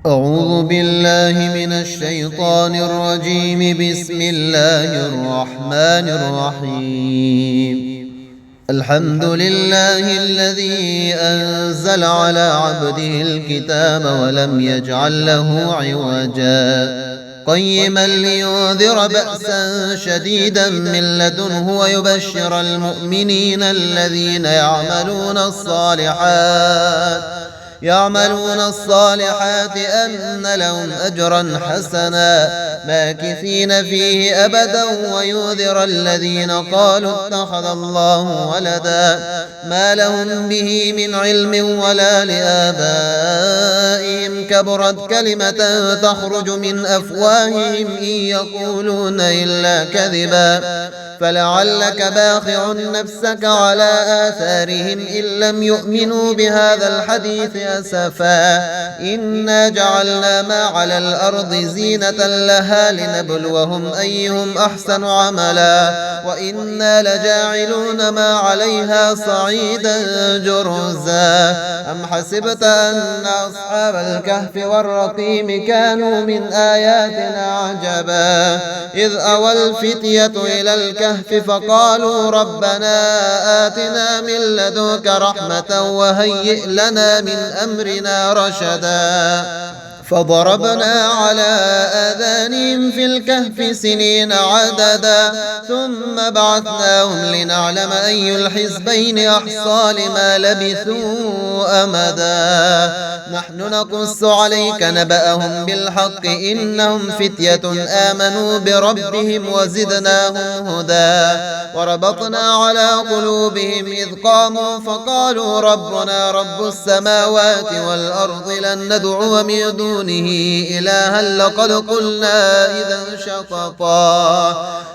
أعوذ بالله من الشيطان الرجيم. بسم الله الرحمن الرحيم. الحمد لله الذي أنزل على عبده الكتاب ولم يجعل له عوجا قيما لينذر بأسا شديدا من لدنه ويبشر المؤمنين الذين يعملون الصالحات أن لهم أجرا حسنا ماكثين فيه أبدا وينذر الذين قالوا اتخذ الله ولدا ما لهم به من علم ولا لآبائهم كبرت كلمة تخرج من أفواههم إن يقولون إلا كذبا فلعلك باخع نفسك على آثارهم إن لم يؤمنوا بهذا الحديث أسفا إنا جعلنا ما على الأرض زينة لها لنبلوهم أيهم أحسن عملا وإنا لجاعلون ما عليها صعيدا جرزا أم حسبت أن أصحاب الكهف والرقيم كانوا من آياتنا عجبا إذ أوى الفتية إلى الكهف فقالوا ربنا آتنا من لدنك رحمة وهيئ لنا من أمرنا رشدا فضربنا على آذانهم في الكهف سنين عددا ثم بعثناهم لنعلم أي الحزبين أحصى لما لبثوا أمدا نحن نقص عليك نبأهم بالحق إنهم فتية آمنوا بربهم وزدناهم هدى وربطنا على قلوبهم إذ قاموا فقالوا ربنا رب السماوات والأرض لن ندعو من دونه إلها لقد قلنا إذا شططا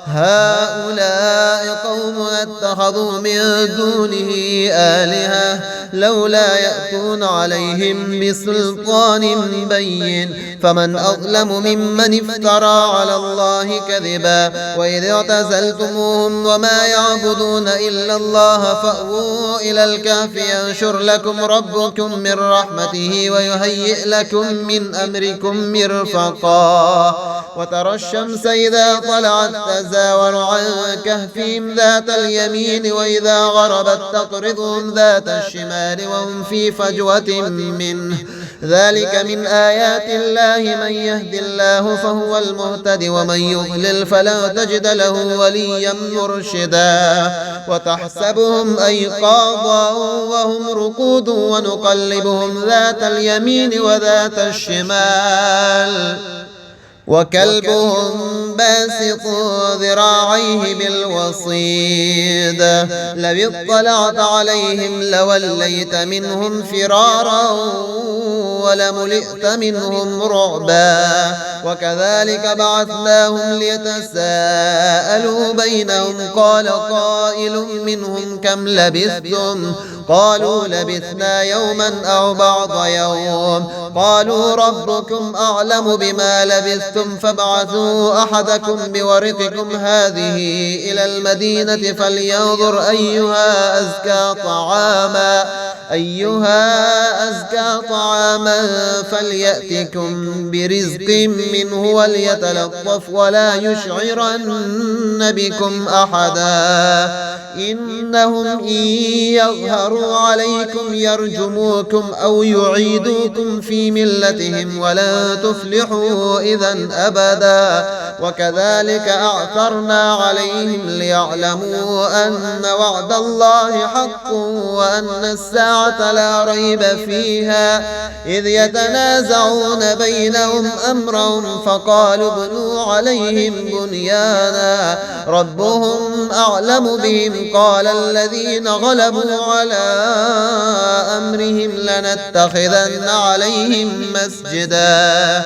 هؤلاء قوم اتخذوا من دونه آلهة لولا يأتون عليهم بسلطان بين فمن أظلم ممن افترى على الله كذبا وإذ اعتزلتموهم وما يعبدون إلا الله فأووا إلى الكهف ينشر لكم ربكم من رحمته ويهيئ لكم من أمركم مرفقا وترى الشمس إذا طلعت تزاور عن كهفهم ذات اليمين وإذا غربت تقرضهم ذات الشمال وهم في فجوة منه ذلك من آيات الله من يهد الله فهو المهتد ومن يضلل فلا تجد له وليا مرشدا وتحسبهم أيقاظا وهم رقود ونقلبهم ذات اليمين وذات الشمال وكلبهم باسط ذراعيه بالوصيد لو اطلعت عليهم لوليت منهم فرارا ولملئت منهم رعبا وكذلك بعثناهم ليتساءلوا بينهم قال قائل منهم كم لبثتم قالوا لبثنا يوما أو بعض يوم قالوا ربكم أعلم بما لبثتم فابعثوا أحدكم بورقكم هذه إلى المدينة فلينظر أيها أزكى طعاما فليأتكم برزق منه وليتلطف ولا يشعرن بكم أحدا إنهم إن يظهروا عليكم يرجموكم أو يعيدوكم في ملتهم ولن تفلحوا إذا أبدا وكذلك أعثرنا عليهم ليعلموا أن وعد الله حق وأن الساعة لا ريب فيها إذ يتنازعون بينهم أمرهم فقالوا ابنوا عليهم بنيانا ربهم أعلم بهم قال الذين غلبوا على أمرهم لنتخذن عليهم مسجدا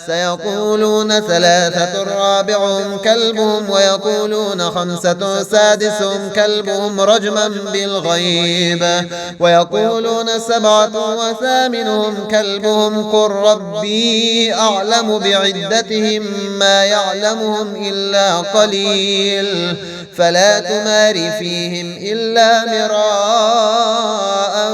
سيقولون ثلاثة رابعهم كلبهم ويقولون خمسة سادسهم كلبهم رجما بالغيب ويقولون سبعة وثامنهم كلبهم قل ربي أعلم بعدتهم ما يعلمهم إلا قليل فلا تمار فيهم إلا مراء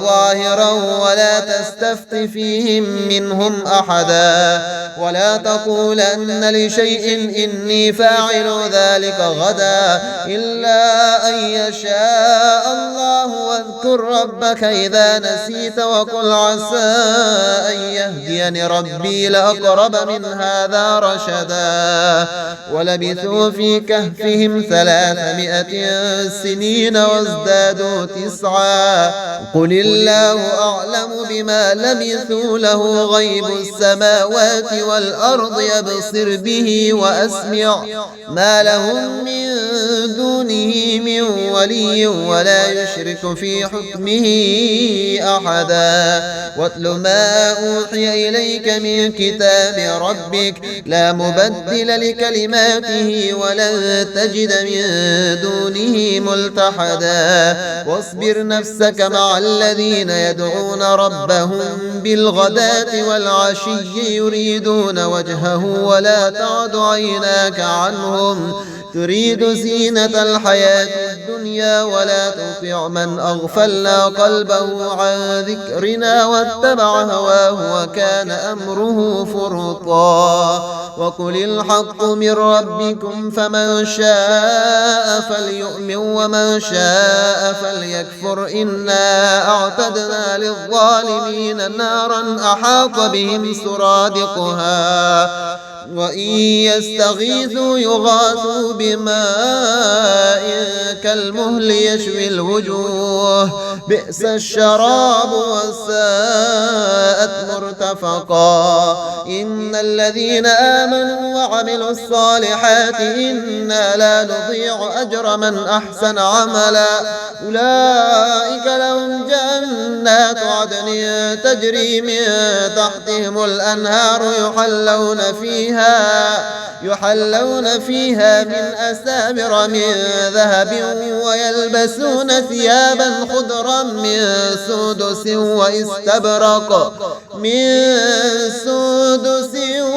ظاهرا ولا تستفت فيهم منهم أحدا ولا تقولن لشيء إني فاعل ذلك غدا إلا أن يشاء الله واذكر ربك إذا نسيت وقل عسى أن يهديني ربي لأقرب من هذا رشدا ولبثوا في كهفهم 300 سنين وازدادوا 9 قل الله أعلم بما لبثوا له غيب السماوات والأرض يبصر به وأسمع ما لهم من دونه من ولي ولا يشرك في حكمه أحدا واتل ما أوحي إليك من كتاب ربك لا مبدل لكلماته ولن تجد من دونه ملتحدا واصبر نفسك مع الذين يدعون ربهم بالغداة والعشي يريدون وجهه ولا تعد عيناك عنهم تريد زينة الحياة الدنيا ولا تطع من أغفلنا قلبه عن ذكرنا واتبع هواه وكان أمره فرطا وقل الحق من ربكم فمن شاء فليؤمن ومن شاء فليكفر إنا أعتدنا للظالمين نارا أحاط بهم سرادقها وإن يستغيثوا يغاثوا بماء كالمهل يشوي الوجوه بئس الشراب وساءت مرتفقا إن الذين آمنوا وعملوا الصالحات إنا لا نضيع أجر من أحسن عملا أولئك لهم جنات عدن تجري من تحتهم الأنهار يحلون فيها من أسامر من ذهب ويلبسون ثيابا خضرا من سندس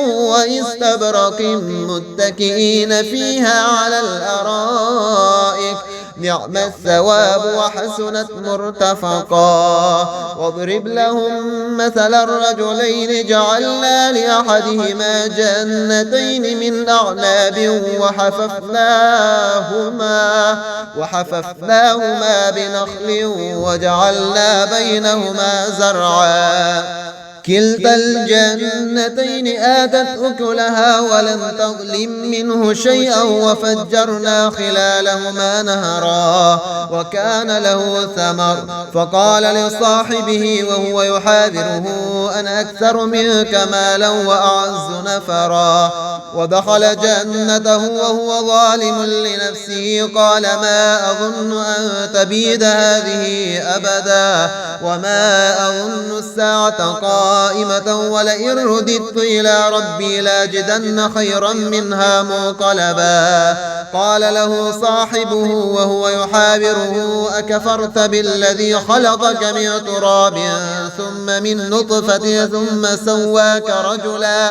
واستبرق متكئين فيها على الأرائك نعم الثواب وحسنت مرتفقا واضرب لهم مثل الرجلين جعلنا لأحدهما جنتين من أعناب وحففناهما بنخل وجعلنا بينهما زرعا كلتا الجنتين آتت أكلها ولم تظلم منه شيئا وفجرنا خلالهما نهرا وكان له ثمر فقال لصاحبه وهو يحاذره أنا أكثر منك مالا وأعز نفرا ودخل جنته وهو ظالم لنفسه قال ما أظن أن تبيد هذه أبدا وما أظن الساعة قائمة ولئن رددت إلى ربي لاجدن خيرا منها منقلبا قال له صاحبه وهو يحاوره أكفرت بالذي خلقك من تراب ثم من نطفة ثم سواك رجلا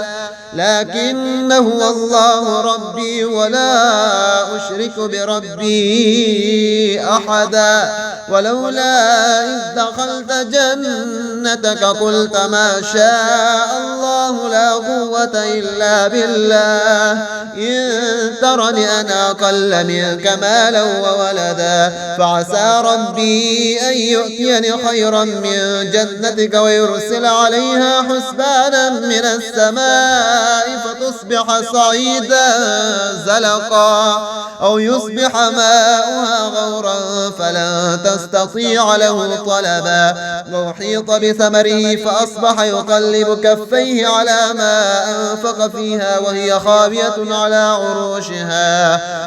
لكن هو الله ربي ولا أشرك بربي أحدا ولولا إذ دخلت جنتك قلت ما شاء الله لا قوة إلا بالله إن ترني أنا أقل منك مالا وولدا فعسى ربي أن يؤتيني خيرا من جنتك ويرسل عليها حسبانا من السماء فتصبح صعيدا زلقا أو يصبح ماؤها غورا فلن تستطيع له طلبا وأحيط بثمره فأصبح يقلب كفيه على ما أنفق فيها وهي خاوية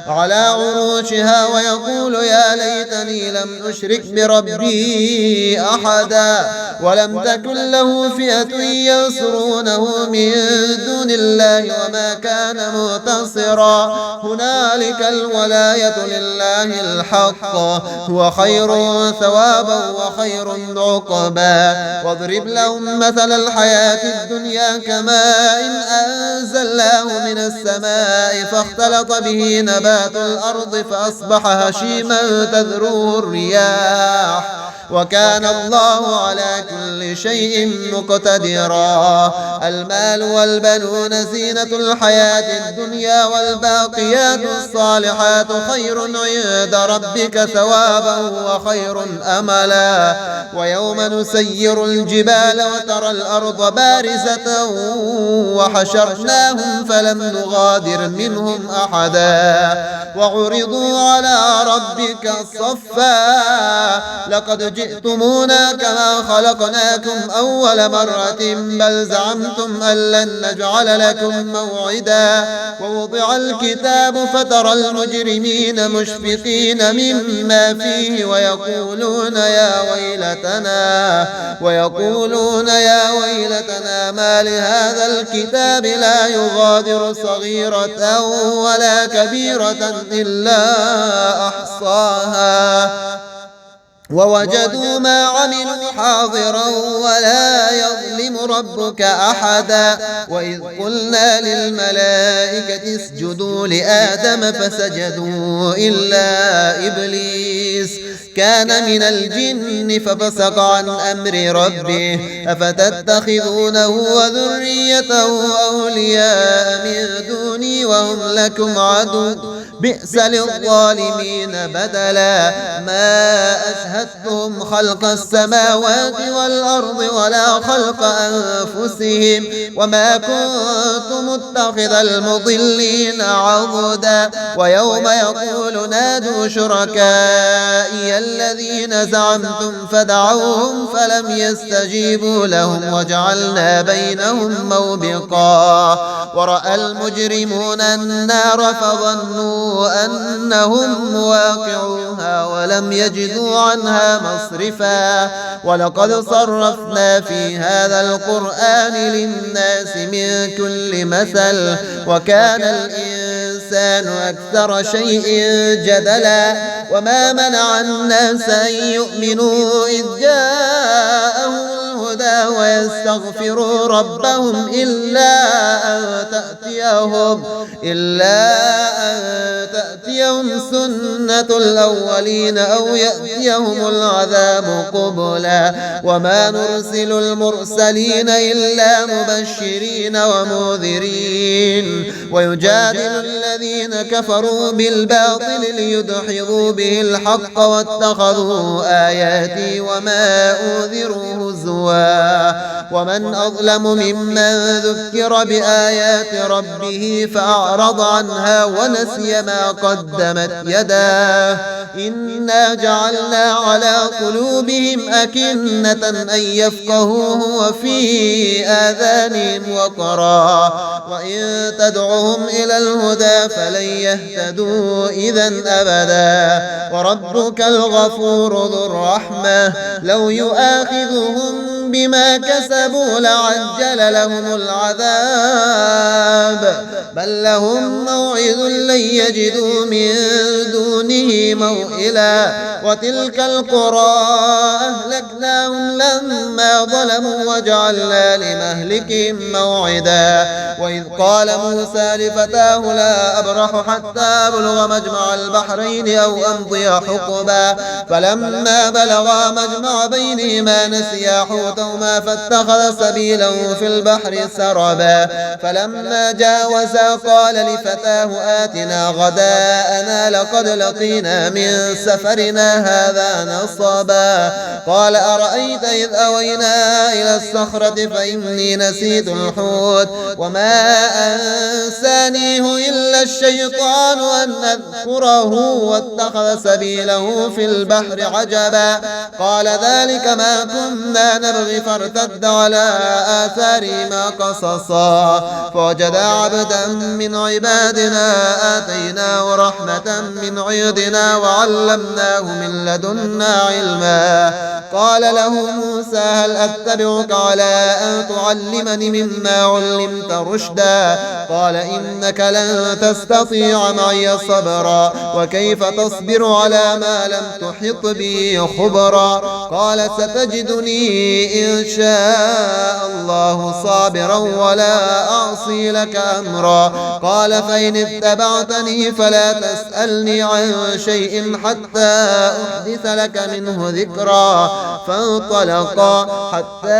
على عروشها ويقول يا ليتني لم أشرك بربي أحدا ولم تكن له فئة ينصرونه من دون الله وما كان منتصرا هنالك الولاية لله الحق هو خير ثوابا وخير عقبا واضرب لهم مثل الحياة الدنيا كماء أنزلناه من السماء فاختلط به نبات الأرض فأصبح هشيما تذروه الرياح وكان الله على كل شيء مقتدرا. المال والبنون زينة الحياة الدنيا والباقيات الصالحات خير عند ربك ثوابا وخير أملا. ويوم نسير الجبال وترى الأرض بارزة وحشرناهم فلم نغادر منهم أحدا وعرضوا على ربك صفا لقد جئتمونا كما خلقناكم أول مرة بل زعمتم أن لن نجعل لكم موعدا. ووضع الكتاب فترى المجرمين مشفقين مما فيه ويقولون يا ويلتنا ما لهذا الكتاب لا يغادر صغيرة ولا كبيرة إلا أحصاها ووجدوا ما عملوا حاضرا ولا يظلم ربك أحدا. وإذ قلنا للملائكة اسجدوا لآدم فسجدوا إلا إبليس كان من الجن ففسق عن أمر ربه أفتتخذونه وذريته أولياء من دوني وهم لكم عدو بئس للظالمين بدلا. ما أشهدتهم خلق السماوات والأرض ولا خلق أنفسهم وما كنت متخذ المضلين عضدا. ويوم يقول نادوا شركائي الذين زعمتم فدعوهم فلم يستجيبوا لهم وجعلنا بينهم موبقا. ورأى المجرمون النار فظنوا أنهم واقعوها ولم يجدوا عنها مصرفا. ولقد صرفنا في هذا القرآن للناس من كل مثل وكان الإنسان أكثر شيء جدلا. وما منع الناس أن يؤمنوا إذ جاءهم الهدى ويستغفروا ربهم إلا أن تأتيهم سنة الأولين أو يأتيهم العذاب قبلا. وما نرسل المرسلين إلا مبشرين ومنذرين ويجادل الذين كفروا بالباطل ليدحضوا به الحق واتخذوا آياتي وما أنذروا هزوا. ومن أظلم ممن ذكر بآيات ربه فأعرض عنها ونسي ما قدمت يداه إنا جعلنا على قلوبهم أكنة أن يفقهوه وفي آذانهم وقرا وإن تدعهم إلى الهدى فلن يهتدوا إذا أبدا. وربك الغفور ذو الرحمة لو يؤاخذهم بما كسبوا لعجل لهم العذاب بل لهم موعد لن يجدوا من دونه موئلا. وتلك القرى أهلكناهم لما ظلموا وجعلنا لمهلكهم موعدا. وإذ قال موسى لفتاه لا أبرح حتى أبلغ مجمع البحرين أو أمضي حقبا فلما بلغا مجمع بينهما نسيا حوتهما فاتخذ سبيله في البحر سربا. فلما جاوزا قال لفتاه آتنا غداءنا لقد لقينا من سفرنا هذا نصبا. قال أرأيت إذ أوينا إلى الصخرة فإني نسيت الحوت وما أنسانيه إلا الشيطان أن أذكره واتخذ سبيله في البحر عجبا. قال ذلك ما كنا نبغي فارتد على آثارهما قصصا فوجدا عبدا من عبادنا آتيناه رحمة من عندنا وعلمناه من لدنا علما. قال له موسى هل أتبعك على أن تعلمني مما علمت رشدا قال إنك لن تستطيع معي صبرا وكيف تصبر على ما لم تحط به خبرا قال ستجدني إن شاء الله صابرا ولا أعصي لك أمرا قال فإن اتبعتني فلا تسألني عن شيء حتى أحدث لك منه ذكرا فانطلقا حتى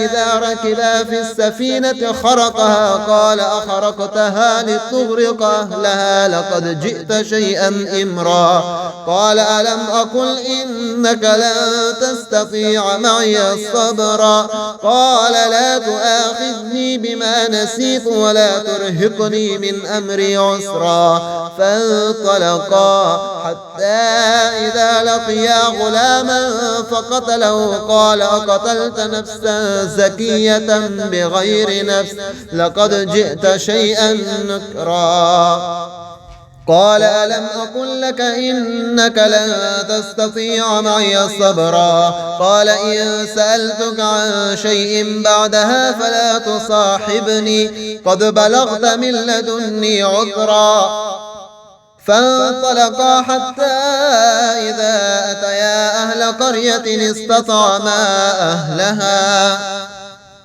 إذا ركبا في السفينة خرقها قال أخرقتها لتغرق أهلها لقد جئت شيئا إمرا قال ألم أقل إنك لن تستطيع معي صبرا قال لا تؤاخذني بما نسيت ولا ترهقني من أمري عسرا فانطلقا حتى إذا لقيا غلاما فقتله قال أقتلت نفسا زكية بغير نفس لقد جئت شيئا نكرا قال ألم أقل لك إنك لن تستطيع معي صبرا قال إن سألتك عن شيء بعدها فلا تصاحبني قد بلغت من لدني عذرا فانطلقا حتى إذا أتيا أهل قرية استطعما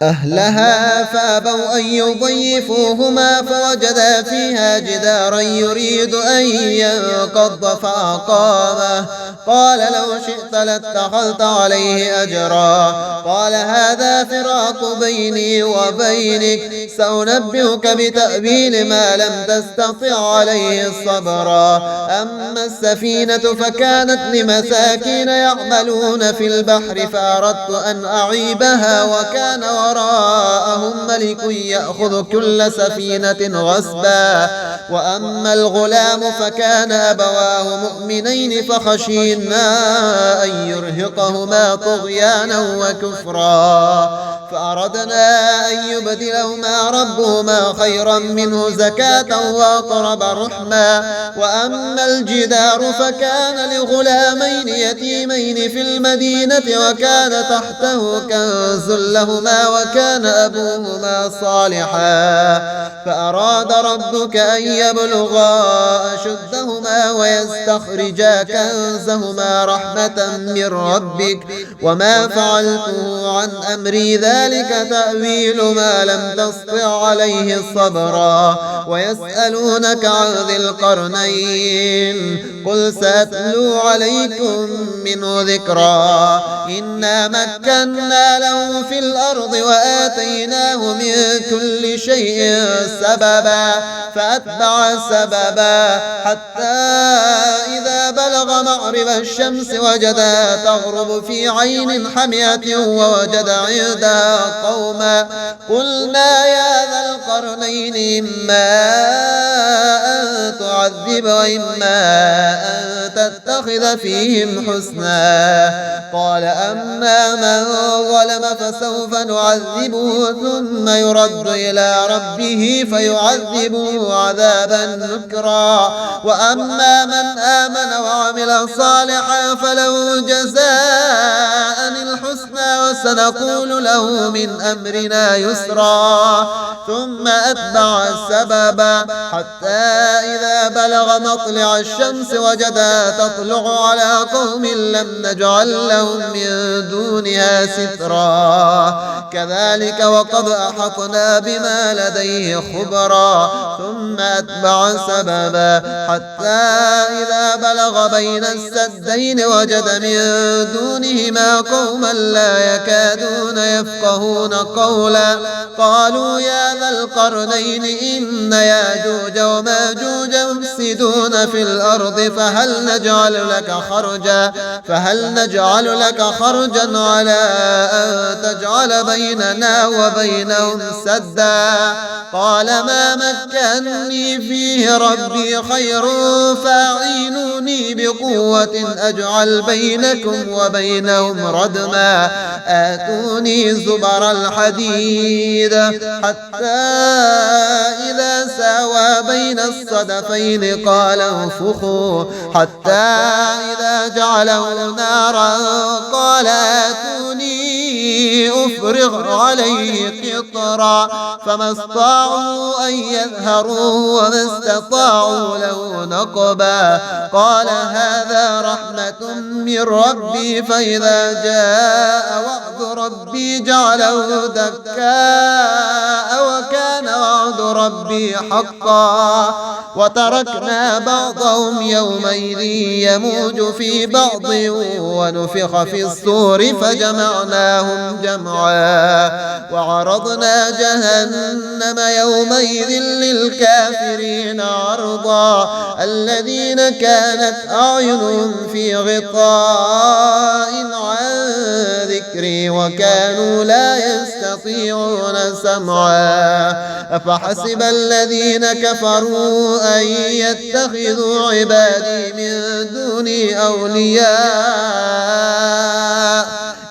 أهلها فأبوا أن يضيفوهما فوجدا فيها جدارا يريد أن ينقض فأقامه قال لو شئت لاتخذت عليه أجرا قال هذا فراق بيني وبينك سأنبئك بتأويل ما لم تستطع عليه صبرا أما السفينة فكانت لمساكين يعملون في البحر فأردت أن أعيبها وكان وراءهم ملك يأخذ كل سفينة غصبا وأما الغلام فكان أبواه مؤمنين فخشينا أن يرهقهما طغيانا وكفرا فأردنا أن يبدلهما ربهما خيرا منه زكاة وأقرب رحما وأما الجدار فكان لغلامين يتيمين في المدينة وكان تحته كنز لهما وكان أبوهما صالحا فأراد ربك أن يبلغا أشدهما ويستخرجا كنزهما رحمة من ربك وما فعلته عن أمري ذلك تأويل ما لم تسطع عليه صبرا ويسألونك عن ذي القرنين قل سأتلو عليكم منه ذكرا إنا مكنا له في الأرض وآتيناه من كل شيء سببا فأتبع سببا حتى إذا بلغ مغرب الشمس وجدها تغرب في عين حمية ووجد عندها قوما قلنا يا ذا القرنين إما أن تعذب وإما أن تتخذ فيهم حسنا قال أما من ظلم فسوف نعذبه ثم يرد إلى ربه فيعذبه عذابا نكرا وأما من آمن وعمل صالحا فله جزاء الحسنى وسنقول له من أمرنا يسرا ثم أتبع سببا حتى إذا بلغ مطلع الشمس وجدها تطلع على قوم لم نجعل لهم من دونها سترا كذلك وقد أحطنا بما لديه خبرا ثم أتبع سببا حتى إذا بلغ بين السدين وجد من دونهما قوما لا يكادون يفقهون قولا قالوا يا ذا القرنين إن ياجوج وماجوج مفسدون في الأرض فهل نجعل لك خرجا على أن تجعل بيننا وبينهم سدا قال ما مكنني فيه ربي خير فاعينوني بقوة أجعل بينكم وبينهم ردما آتوني زبر الحديد حتى إذا ساوى بين الصدفين قال انفخوا حتى إذا جعله نارا قال آتوني أفرغ عليه قطرا فما استطاعوا أن يظهروه وما استطاعوا له نقبا قال هذا رحمة من ربي فإذا جاء وعد ربي جعله دكاء وكان وعد ربي حقا وتركنا بعضهم يومئذ يموج في بعض ونفخ في الصور فجمعناهم جمعا وعرضنا جهنم يومئذ للكافرين عرضا الذين كانت أعينهم في غطاء عن ذكري وكانوا لا يستطيعون سمعا أفحسب الذين كفروا أن يتخذوا عبادي من دوني أولياء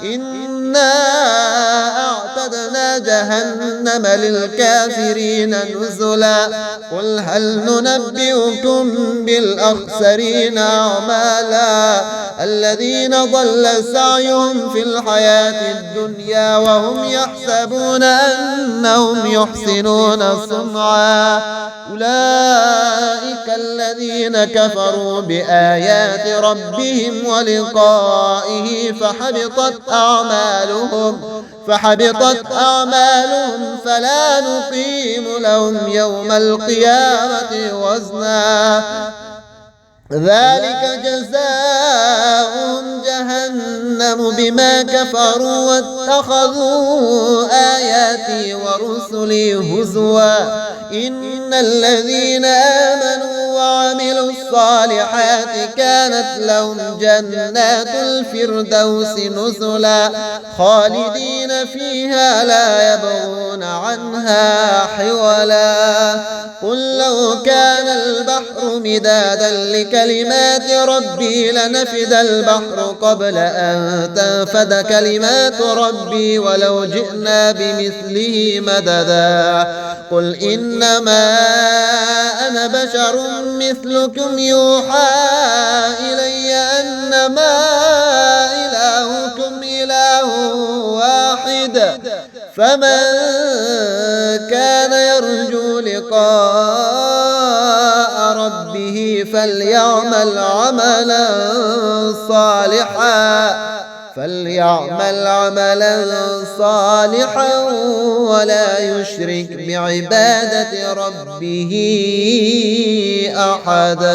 إنا أعتدنا جهنم للكافرين نزلا قل هل ننبئكم بالأخسرين أعمالا الذين ضل سعيهم في الحياة الدنيا وهم يحسبون أنهم يحسنون صنعا أولئك الذين كفروا بآيات ربهم ولقائه فحبطت أعمالهم فلا نقيم لهم يوم القيامة وزنا ذلك جزاؤهم جهنم بما كفروا واتخذوا آياتي ورسلي هزوا إن الذين آمنوا وعملوا الصالحات كانت لهم جنات الفردوس نزلا خالدين فيها لا يبغون عنها حولا قل لو كان البحر مدادا لكلمات ربي لنفد البحر قبل أن تنفد كلمات ربي ولو جئنا بمثله مددا قل إنما أنا بشر مثلكم يوحى إلي أنما إلهكم إله واحد فمن كان يرجو لقاء ربه فليعمل عملا صالحا ولا يشرك بعبادة ربه أحدا.